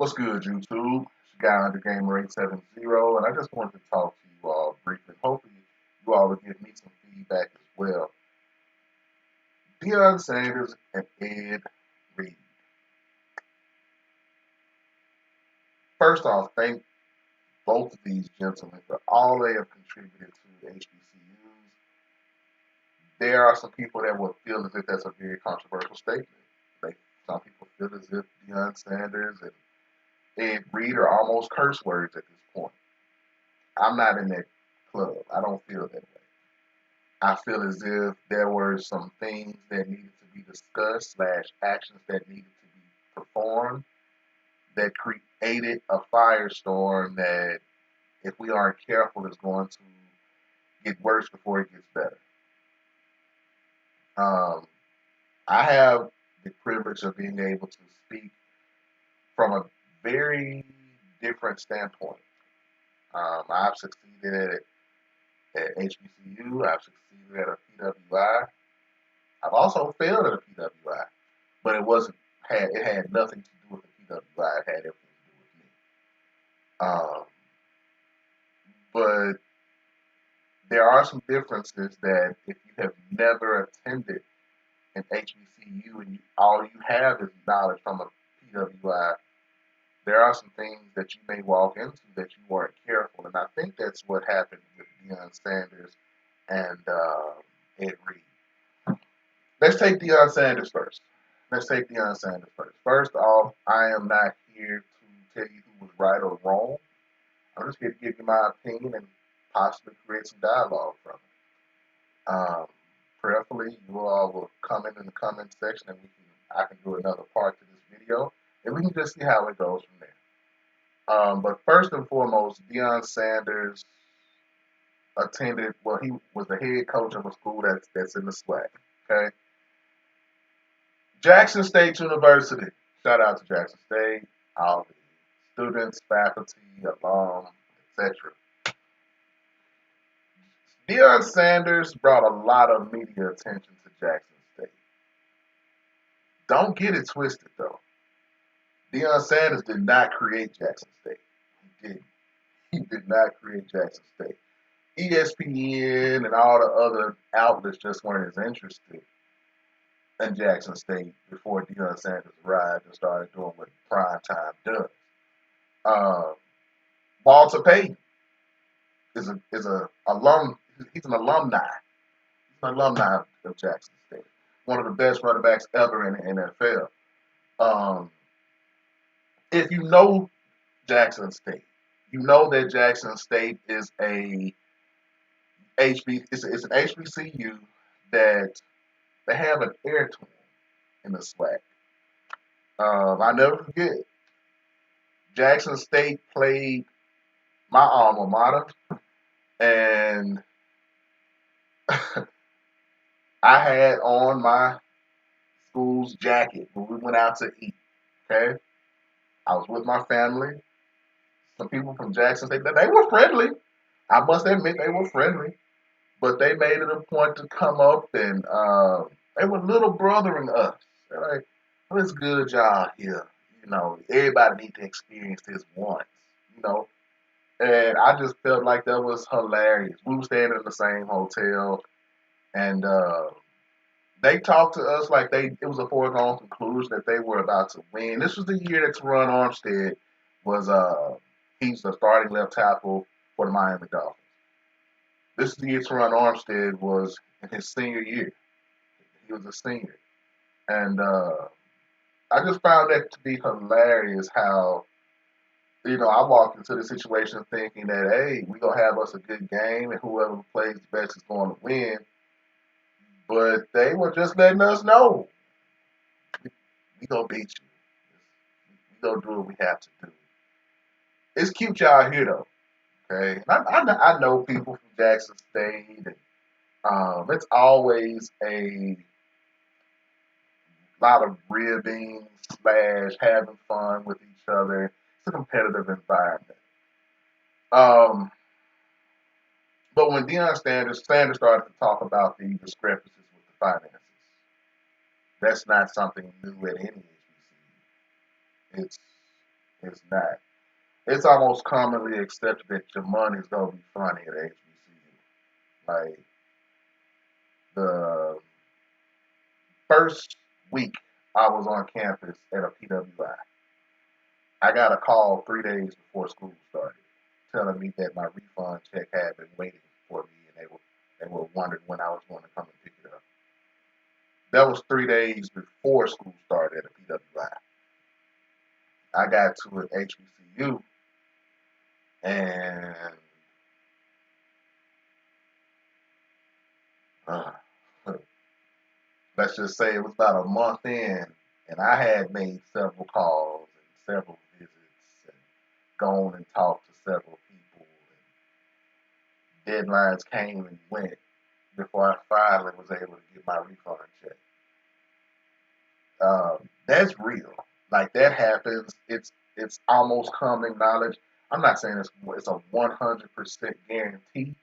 What's good, YouTube? It's your guy under Gamer 870, and I just wanted to talk to you all briefly. Hopefully, you all will give me some feedback as well. Deion Sanders and Ed Reed. First off, thank both of these gentlemen for all they have contributed to the HBCUs. There are some people that will feel as if that's a very controversial statement. Some people feel as if Deion Sanders and Ed Reed are almost curse words at this point. I'm not in that club. I don't feel that way. I feel as if there were some things that needed to be discussed slash actions that needed to be performed that created a firestorm that, if we aren't careful, is going to get worse before it gets better. I have the privilege of being able to speak from a very different standpoint. I've succeeded at HBCU. I've succeeded at a PWI. I've also failed at a PWI, but it had nothing to do with the PWI. It had everything to do with me. But there are some differences that if you have never attended an HBCU and all you have is knowledge from a PWI, there are some things that you may walk into that you weren't careful. And I think that's what happened with Deion Sanders and Ed Reed. Let's take Deion Sanders first. First off, I am not here to tell you who was right or wrong. I'm just here to give you my opinion and possibly create some dialogue from it. Prayerfully, you all will comment in the comment section, and I can do another part to this video, and we can just see how it goes from there. But first and foremost, Deion Sanders he was the head coach of a school that's in the SWAC. Okay, Jackson State University. Shout out to Jackson State, all the students, faculty, alum, etc. Deion Sanders brought a lot of media attention to Jackson State. Don't get it twisted, though. Deion Sanders did not create Jackson State. He didn't. He did not create Jackson State. ESPN and all the other outlets just weren't as interested in Jackson State before Deion Sanders arrived and started doing what prime time does. Walter Payton is a alum. He's an alumni. He's an alumni of Jackson State. One of the best running backs ever in the NFL. If you know Jackson State, you know that Jackson State is it's an HBCU that they have an heir to in the SWAC. I never forget, Jackson State played my alma mater, and I had on my school's jacket when we went out to eat. Okay, I was with my family. Some people from Jackson State, they were friendly. I must admit they were friendly, but they made it a point to come up and they were little brothering us. They're like, "Oh, it's good y'all here. You know, everybody need to experience this once. You know." And I just felt like that was hilarious. We were staying in the same hotel, and they talked to us like it was a foregone conclusion that they were about to win. This was the year that Teron Armstead was he's the starting left tackle for the Miami Dolphins. This is the year Teron Armstead was in his senior year. He was a senior, and I just found that to be hilarious. How I walked into the situation thinking that, hey, we're going to have us a good game and whoever plays the best is going to win. But they were just letting us know, we going to beat you. We going to do what we have to do. It's cute y'all here, though. Okay? I know people from Jackson State. And it's always a lot of ribbing slash having fun with each other. It's a competitive environment. But when Deion Sanders started to talk about the discrepancies with the finances, that's not something new at any HBCU. It's not. It's almost commonly accepted that your money's gonna be funny at HBCU. Like the first week I was on campus at a PWI, I got a call 3 days before school started, telling me that my refund check had been waiting for me, and they were wondering when I was going to come and pick it up. That was 3 days before school started at a PWI. I got to an HBCU, and uh, let's just say it was about a month in, and I had made several calls and several visits and gone and talked to several people. And deadlines came and went before I finally was able to get my refund check. That's real. Like that happens. It's almost common knowledge. I'm not saying it's a 100% guarantee,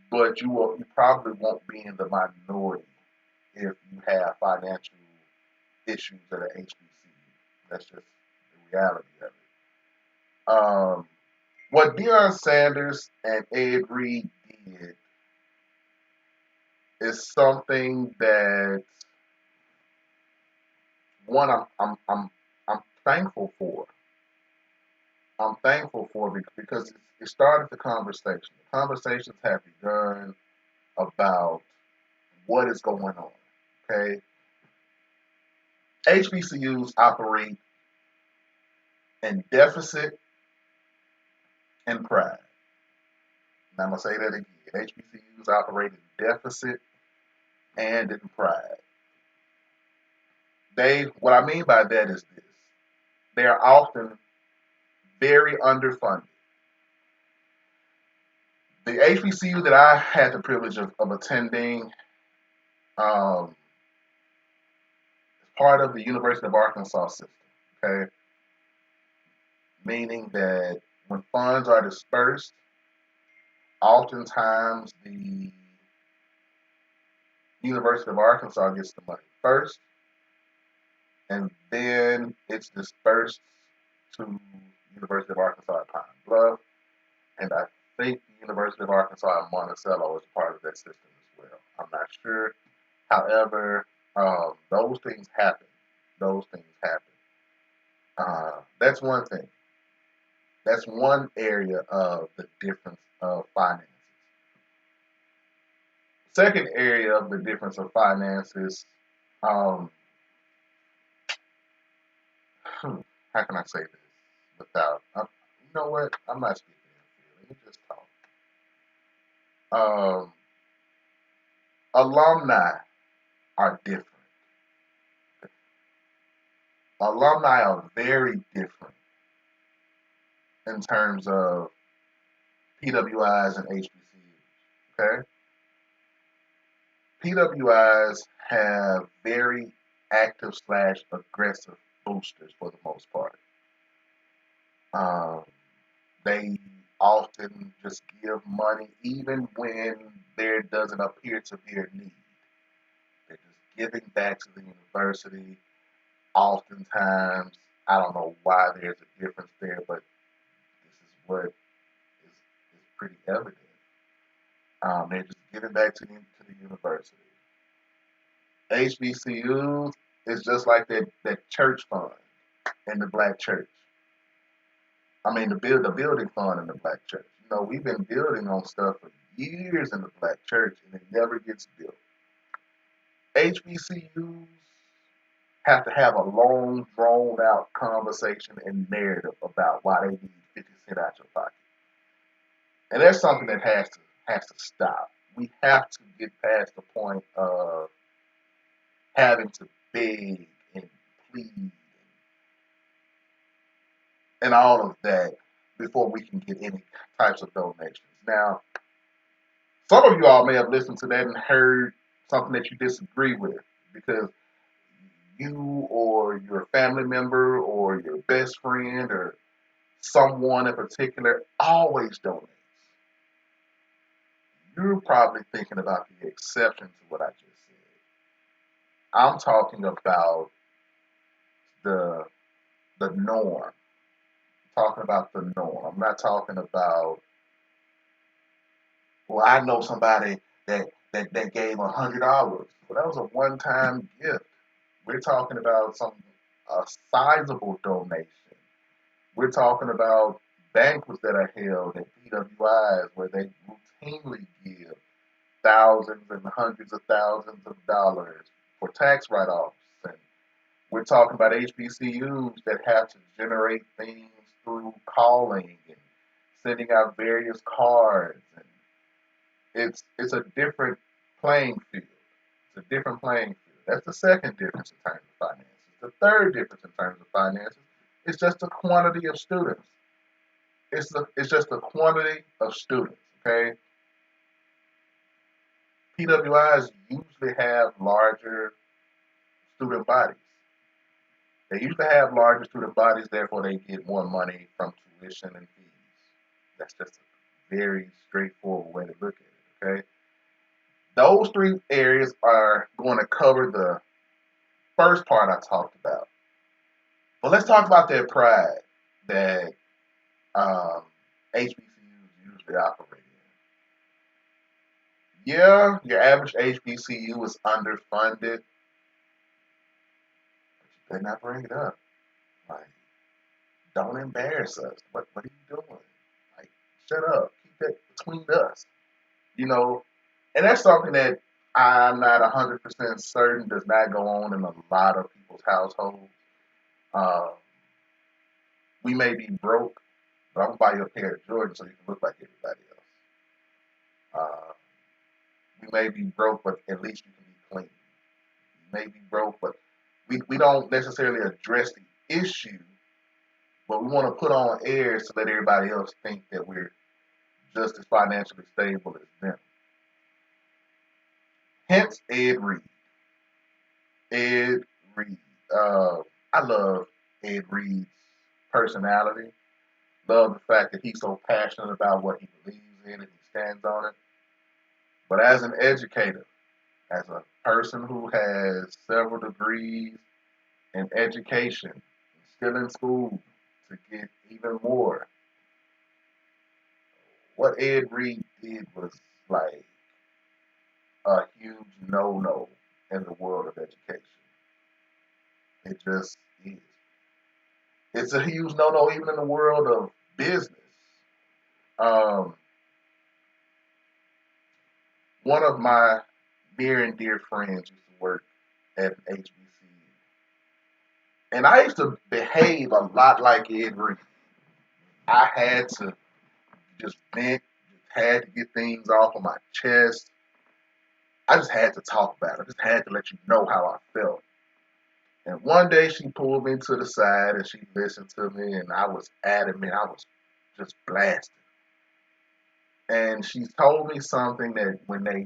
but you probably won't be in the minority if you have financial issues at an HBCU. That's just the reality of it. What Deion Sanders and Ed Reed did is something that one I'm thankful for. I'm thankful for because it started the conversation. The conversations have begun about what is going on. Okay, HBCUs operate in deficit and pride. And I'm gonna say that again. HBCUs operate in deficit and in pride. What I mean by that is this: they are often very underfunded. The HBCU that I had the privilege of attending um, is part of the University of Arkansas system. Okay, meaning that when funds are dispersed, oftentimes the University of Arkansas gets the money first, and then it's dispersed to University of Arkansas at Pine Bluff, and I think the University of Arkansas at Monticello is part of that system as well. I'm not sure. However, those things happen. Those things happen. That's one thing. That's one area of the difference of finances. Second area of the difference of finances, um, how can I say this without, you know what? I'm not speaking in fear. Let me just talk. Um, alumni are different. Alumni are very different in terms of PWIs and HBCUs. Okay, PWIs have very active slash aggressive boosters for the most part. Um, they often just give money even when there doesn't appear to be a need. They're just giving back to the university. Oftentimes, I don't know why there's a difference there, but this is what is pretty evident. They're just giving back to the university. HBCUs is just like that church fund in the black church. I mean, the building fund in the black church. You know, we've been building on stuff for years in the black church, and it never gets built. HBCUs have to have a long, drawn out conversation and narrative about why they need 50 cents out your pocket, and that's something that has to stop. We have to get past the point of having to beg and plead and all of that before we can get any types of donations. Now, some of you all may have listened to that and heard something that you disagree with because you or your family member or your best friend or someone in particular always donates. You're probably thinking about the exception to what I just said. I'm talking about the the norm. talking about the norm. I'm not talking about, well, I know somebody that gave $100. Well, that was a one-time gift. We're talking about a sizable donation. We're talking about banquets that are held at PWIs where they routinely give thousands and hundreds of thousands of dollars for tax write-offs. And we're talking about HBCUs that have to generate things through calling and sending out various cards. And it's a different playing field. It's a different playing field. That's the second difference in terms of finances. The third difference in terms of finances is just the quantity of students. It's just the quantity of students. Okay, PWIs usually have larger student bodies. They usually have larger student bodies, therefore they get more money from tuition and fees. That's just a very straightforward way to look at it. Okay, those three areas are going to cover the first part I talked about. But let's talk about that pride that um, HBCUs usually operate in. Yeah, your average HBCU is underfunded, but you better not bring it up. Like, don't embarrass us. What are you doing? Like, shut up. Keep that between us. You know, and that's something that I'm not 100% certain does not go on in a lot of people's households. Uh, we may be broke, but I'm gonna buy you a pair of Jordans so you can look like everybody else. Uh, we may be broke, but at least you can be clean. You may be broke, but we don't necessarily address the issue, but we want to put on airs to let everybody else think that we're just as financially stable as them. Hence, Ed Reed. Ed Reed. Uh, I love Ed Reed's personality. Love the fact that he's so passionate about what he believes in and he stands on it. But as an educator, as a person who has several degrees in education, still in school to get even more, what Ed Reed did was like a huge no-no in the world of education. It just is. It's a huge no-no even in the world of business. Um, one of my near and dear friends used to work at an HBCU, and I used to behave a lot like Ed Reed. I had to just vent, just had to get things off of my chest. I just had to talk about it. I just had to let you know how I felt. And one day she pulled me to the side and she listened to me, and I was adamant. I was just blasted. And she told me something that when they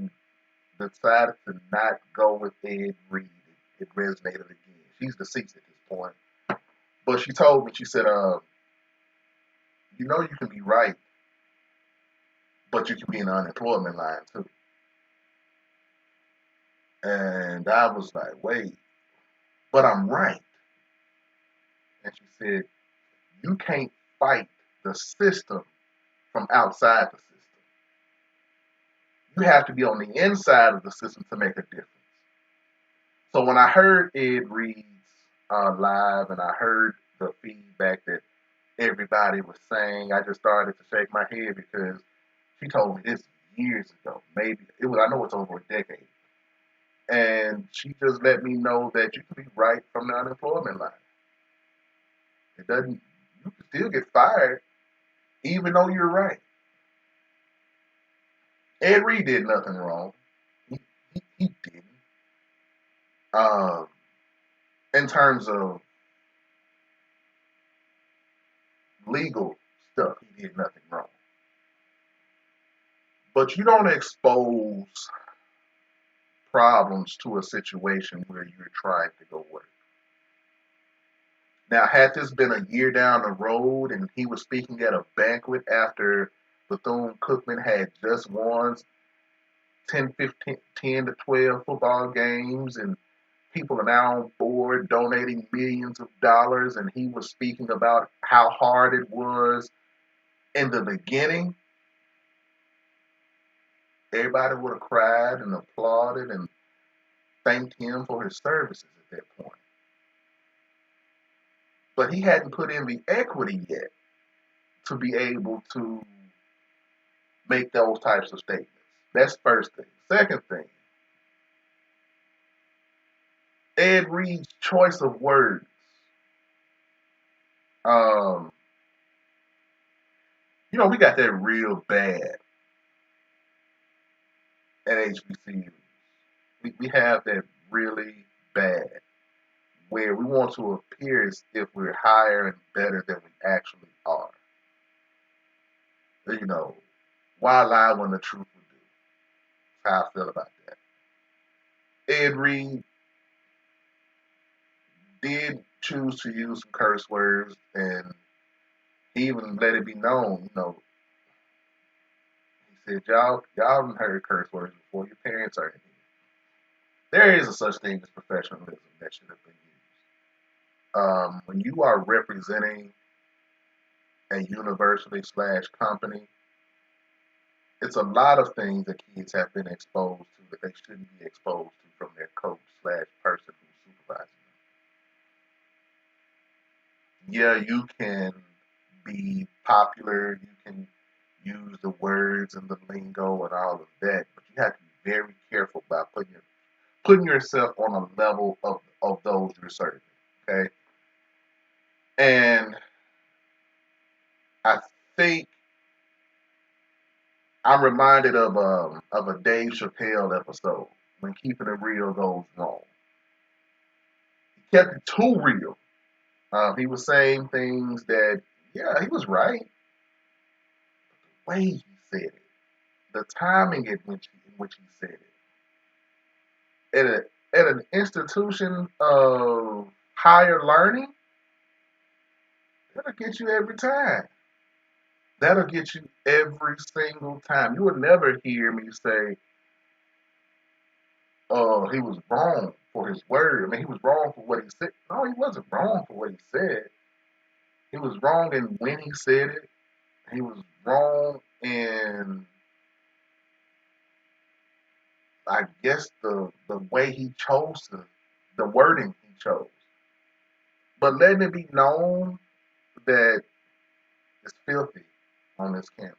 decided to not go with Ed Reed, it resonated again. She's deceased at this point. But she told me, she said, you know you can be right, but you can be in the unemployment line too. And I was like, wait, but I'm right. And she said, you can't fight the system from outside the system. You have to be on the inside of the system to make a difference. So when I heard Ed Reed's live and I heard the feedback that everybody was saying, I just started to shake my head because she told me this years ago. Maybe it was. I know it's over a decade. And she just let me know that you can be right from the unemployment line. It doesn't. You can still get fired even though you're right. Ed Reed did nothing wrong. He didn't. Um, in terms of legal stuff, he did nothing wrong. But you don't expose problems to a situation where you're trying to go work. Now, had this been a year down the road and he was speaking at a banquet after Bethune Cookman had just won 10, 15, 10 to 12 football games and People are now on board donating millions of dollars, and he was speaking about how hard it was in the beginning. Everybody would have cried and applauded and thanked him for his services at that point. But he hadn't put in the equity yet to be able to make those types of statements. That's the first thing. Second thing, Ed Reed's choice of words. Um, we got that real bad at HBCUs. We have that really bad where we want to appear as if we're higher and better than we actually are. Why lie when the truth would do? That's how I feel about that. Ed Reed did choose to use some curse words, and he even let it be known. He said, y'all haven't heard curse words before. Your parents are in here. There is a such thing as professionalism that should have been used. When you are representing a university/company, it's a lot of things that kids have been exposed to that they shouldn't be exposed to from their coach/person who's supervising them. Yeah, you can be popular, you can use the words and the lingo and all of that, but you have to be very careful about putting yourself on a level of those you're serving. Okay? And I think I'm reminded of a Dave Chappelle episode when keeping it real goes wrong. He kept it too real. He was saying things that, yeah, he was right. The way he said it, the timing in which he said it, at an institution of higher learning, that'll get you every time. That'll get you every single time. You would never hear me say, "Oh, he was wrong for his word." I mean, he was wrong for what he said. No, he wasn't wrong for what he said. He was wrong in when he said it. He was wrong in, I guess, the way he chose the wording he chose. But letting it be known that it's filthy on this campus.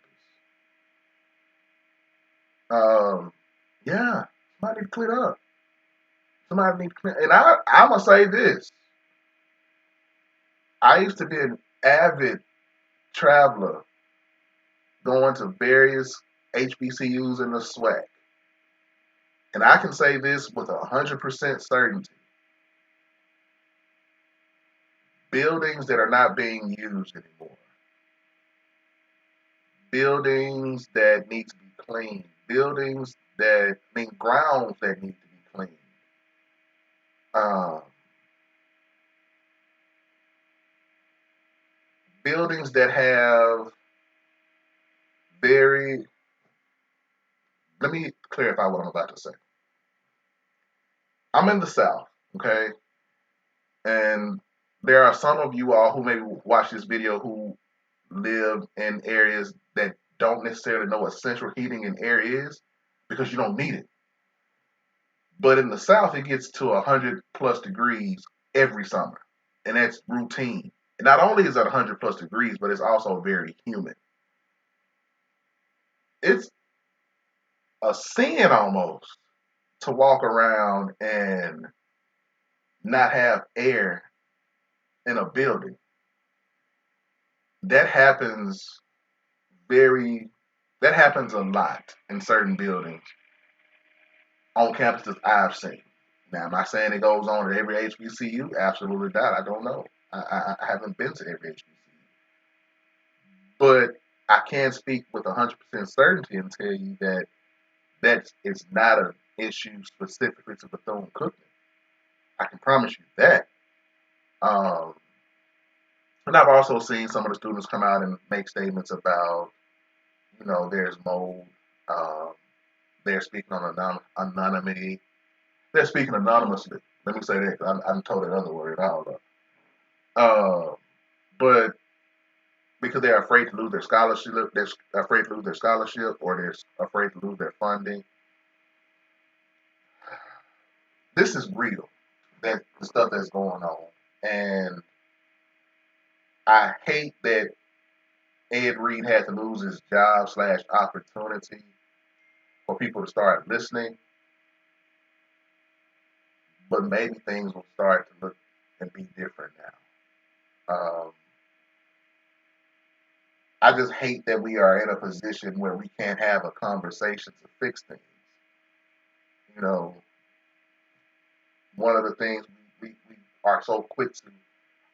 Um, yeah, somebody need to clear up. Somebody need to clear. And I'm gonna say this: I used to be an avid traveler, going to various HBCUs in the SWAC, and I can say this with 100% certainty: buildings that are not being used anymore, buildings that need to be cleaned, grounds that need to be cleaned. Um, Buildings that have very, let me clarify what I'm about to say. I'm in the South, okay? And there are some of you all who maybe watch this video who live in areas that don't necessarily know what central heating and air is because you don't need it. But in the South, it gets to 100 plus degrees every summer, and that's routine. And not only is it 100 plus degrees, but it's also very humid. It's a sin almost to walk around and not have air in a building. That happens very that happens a lot in certain buildings on campuses I've seen. Now, am I saying it goes on at every HBCU? Absolutely not. I don't know. I haven't been to every HBCU. But I can speak with 100% certainty and tell you that is not an issue specifically to Bethune Cookman. I can promise you that. Um, and I've also seen some of the students come out and make statements about, there's mold. Um, they're speaking on anonymity. They're speaking anonymously. Let me say that 'cause I'm told another word. I don't know. Uh, but because they're afraid to lose their scholarship, they're afraid to lose their scholarship, or they're afraid to lose their funding. This is real. That the stuff that's going on, and I hate that Ed Reed had to lose his job slash opportunity for people to start listening. But maybe things will start to look and be different now. I just hate that we are in a position where we can't have a conversation to fix things. You know, one of the things we are so quick to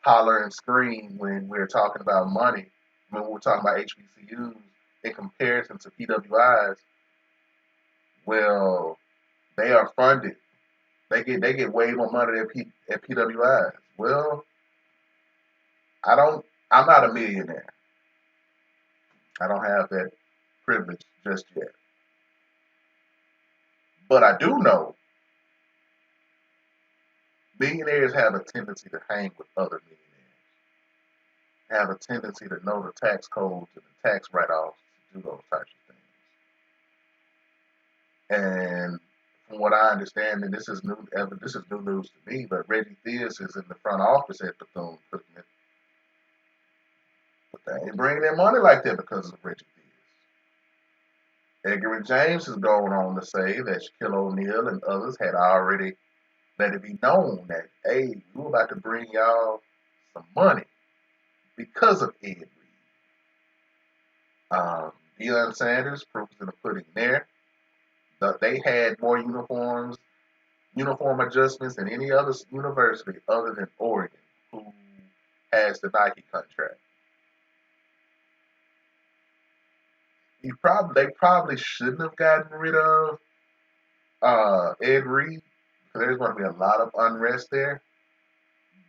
holler and scream when we're talking about money, when we're talking about HBCUs in comparison to PWIs, well, they are funded. They get way more money at PWIs. Well, I'm not a millionaire. I don't have that privilege just yet. But I do know millionaires have a tendency to hang with other millionaires, have a tendency to know the tax codes and the tax write-offs to do those types of things. And from what I understand, and this is new news to me, but Reggie Theus is in the front office at Bethune Cookman. But they ain't bringing their money like that because of Reggie Theus. Edgar and James is going on to say that Shaquille O'Neal and others had already let it be known that, hey, we're about to bring y'all some money because of Ed Reed. Deion Sanders, proof is in the pudding there. They had more uniform adjustments than any other university other than Oregon, who has the Nike contract. They probably shouldn't have gotten rid of Ed Reed because there's going to be a lot of unrest there.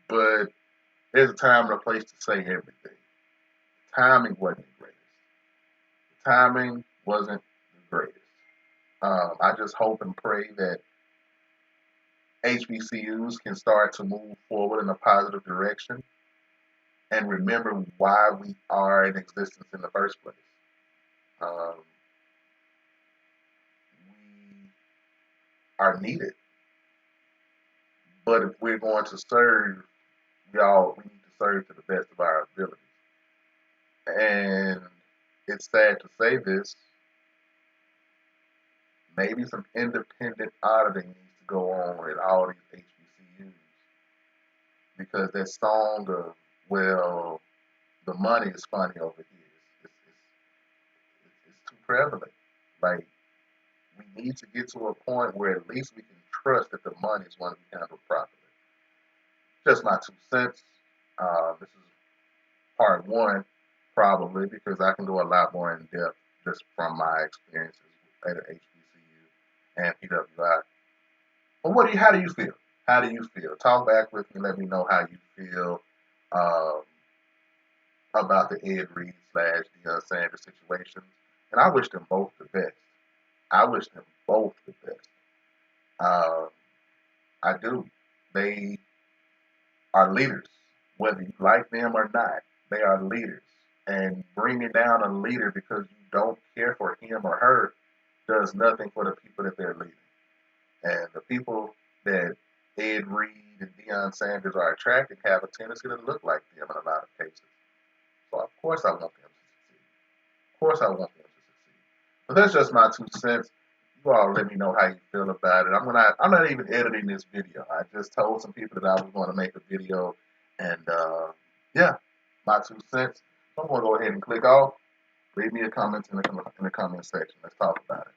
But there's a time and a place to say everything. Timing wasn't the greatest. The timing wasn't the greatest. I just hope and pray that HBCUs can start to move forward in a positive direction and remember why we are in existence in the first place. Um, we are needed, but if we're going to serve, we need to serve to the best of our abilities. And it's sad to say this, maybe some independent auditing needs to go on at all these HBCUs because that song of, well, the money is funny over here. It's too prevalent. Like, we need to get to a point where at least we can trust that the money is going to be handled properly. Just my 2 cents. This is part one, probably, because I can go a lot more in depth just from my experiences at HBCU and PWI. But how do you feel? How do you feel? Talk back with me. Let me know how you feel um, about the Ed Reed / Deion Sanders situation. And I wish them both the best. I wish them both the best. Um, I do. They are leaders, whether you like them or not. They are leaders. And bringing down a leader because you don't care for him or her does nothing for the people that they're leading. And the people that Ed Reed and Deion Sanders are attracting have a tendency to look like them in a lot of cases. So of course I want them to succeed. Of course I want them to succeed. But that's just my 2 cents. You all let me know how you feel about it. I'm not even editing this video. I just told some people that I was going to make a video, and yeah, my 2 cents. So I'm going to go ahead and click off. Leave me a comment in the comment section. Let's talk about it.